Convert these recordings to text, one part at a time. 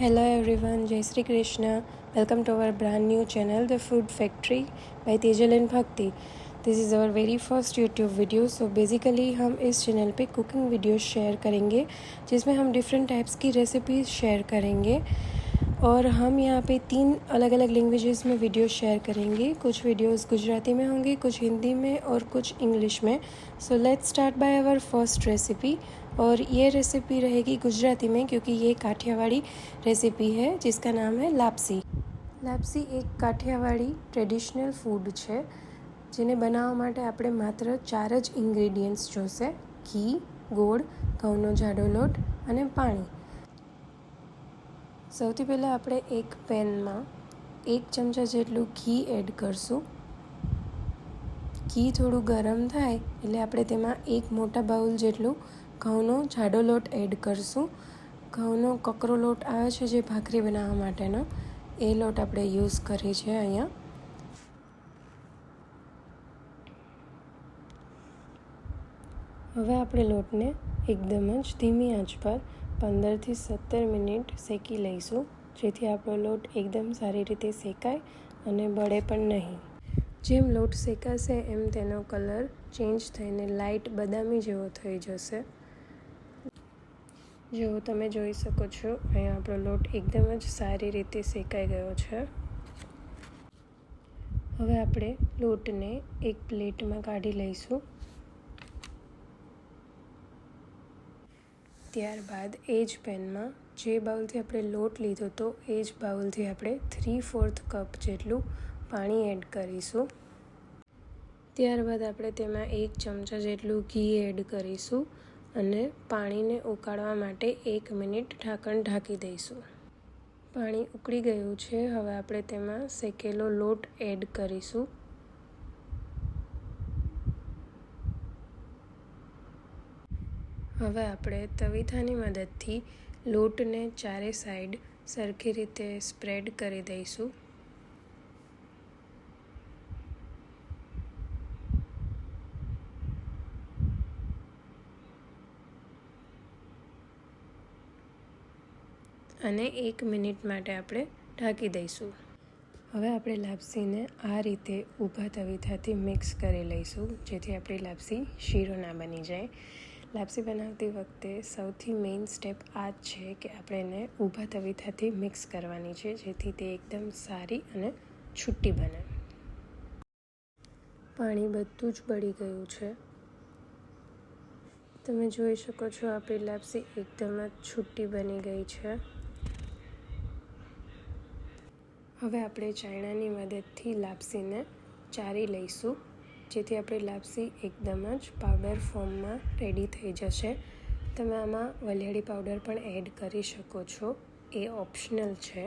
Hello everyone, Jai Sri Krishna. Welcome to our brand new channel, The Food Factory by Tejal and Bhakti. This is our very first YouTube video. So basically हम इस channel पे cooking videos share करेंगे जिसमें हम different types की recipes share करेंगे और हम यहाँ पे 3 अलग अलग लैंग्वेजेस में वीडियो शेयर करेंगे। कुछ वीडियोस गुजराती में होंगे, कुछ हिंदी में और कुछ इंग्लिश में। So let's start by our first recipe. और ये रेसिपी रहेगी गुजराती में क्योंकि ये काठियावाड़ी रेसिपी है जिसका नाम है लापसी। લાપસી એક કાઠિયાવાડી ટ્રેડિશનલ ફૂડ છે જેને બનાવવા માટે આપણે માત્ર 4 જ ઇન્ગ્રેડિયન્ટ્સ જોશે: ઘી, ગોળ, ઘઉંનો જાડો લોટ અને પાણી। સૌથી પહેલાં આપણે એક પેનમાં 1 ચમચા જેટલું ઘી એડ કરશું। ઘી થોડું ગરમ થાય એટલે આપણે તેમાં 1 મોટા બાઉલ જેટલું ઘઉંનો જાડો લોટ એડ કરશું। ઘઉંનો કકરો લોટ આવે છે જે ભાખરી બનાવવા માટેનો, એ લોટ આપણે યુઝ કરીએ છીએ અહીંયા। હવે આપણે લોટને એકદમ જ ધીમી આંચ પર 15 થી 17 મિનિટ શેકી લઈશું જેથી આપણો લોટ એકદમ સારી રીતે શેકાય અને બળે પણ નહીં। જેમ લોટ શેકાશે એમ તેનો કલર ચેન્જ થઈને લાઇટ બદામી જેવો થઈ જશે। જો તમે જોઈ શકો છો અહીંયા આપણો લોટ એકદમ જ સારી રીતે શેકાઈ ગયો છે। હવે આપણે લોટને એક પ્લેટમાં કાઢી લઈશું। ત્યારબાદ એ જ પેનમાં જે બાઉલથી આપણે લોટ લીધો હતો એ જ બાઉલથી આપણે 3/4 કપ જેટલું પાણી એડ કરીશું। ત્યારબાદ આપણે તેમાં 1 ચમચા જેટલું ઘી એડ કરીશું અને પાણીને ઉકાળવા માટે 1 મિનિટ ઢાંકણ ઢાંકી દઈશું। પાણી ઉકળી ગયું છે। હવે આપણે તેમાં શેકેલો લોટ એડ કરીશું। હવે આપણે તવીથાની મદદથી લોટને ચારે સાઈડ સરખી રીતે સ્પ્રેડ કરી દઈશું। અને 1 મિનિટ માટે આપણે ઢાંકી દઈશું। હવે આપણે લાપસીને આ રીતે ઊભા તવીથાથી મિક્સ કરી લઈશું જેથી આપણી લાપસી શીરો ના બની જાય। લાપસી બનાવતી વખતે સૌથી મેઇન સ્ટેપ આ જ છે કે આપણે એને ઊભા તવીથાથી મિક્સ કરવાની છે જેથી તે એકદમ સારી અને છૂટી બને। પાણી બધું જ બળી ગયું છે। તમે જોઈ શકો છો આપણી લાપસી એકદમ જ છૂટી બની ગઈ છે। હવે આપણે ચાયણાની મદદથી લાપસીને ચારી લઈશું જેથી આપણી લાપસી એકદમ જ પાવડર ફોર્મમાં રેડી થઈ જશે। તમે આમાં વલિયાળી પાવડર પણ એડ કરી શકો છો, એ ઓપ્શનલ છે।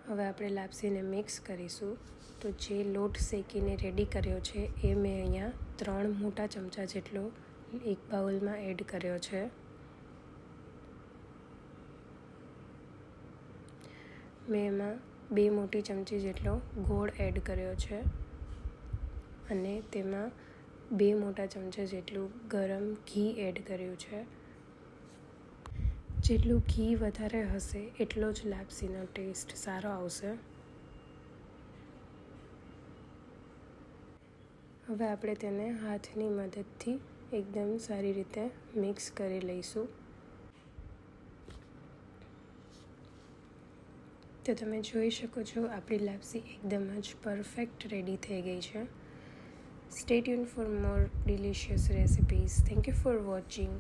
હવે આપણે લાપસીને મિક્સ કરીશું। તો જે લોટ શેકીને રેડી કર્યો છે એ મેં અહીંયા 3 મોટા ચમચા જેટલો એક બાઉલમાં એડ કર્યો છે। મેં એમાં 2 મોટી ચમચી જેટલો ગોળ એડ કર્યો છે અને તેમાં 2 મોટા ચમચા જેટલું ગરમ ઘી એડ કર્યું છે। જેટલું ઘી વધારે હશે એટલો જ લાપસીનો ટેસ્ટ સારો આવશે। હવે આપણે તેને હાથની મદદથી એકદમ સારી રીતે મિક્સ કરી લઈશું। તો તમે જોઈ શકો છો આપણી લાપસી એકદમ જ પરફેક્ટ રેડી થઈ ગઈ છે। Stay tuned for more delicious recipes. Thank you for watching.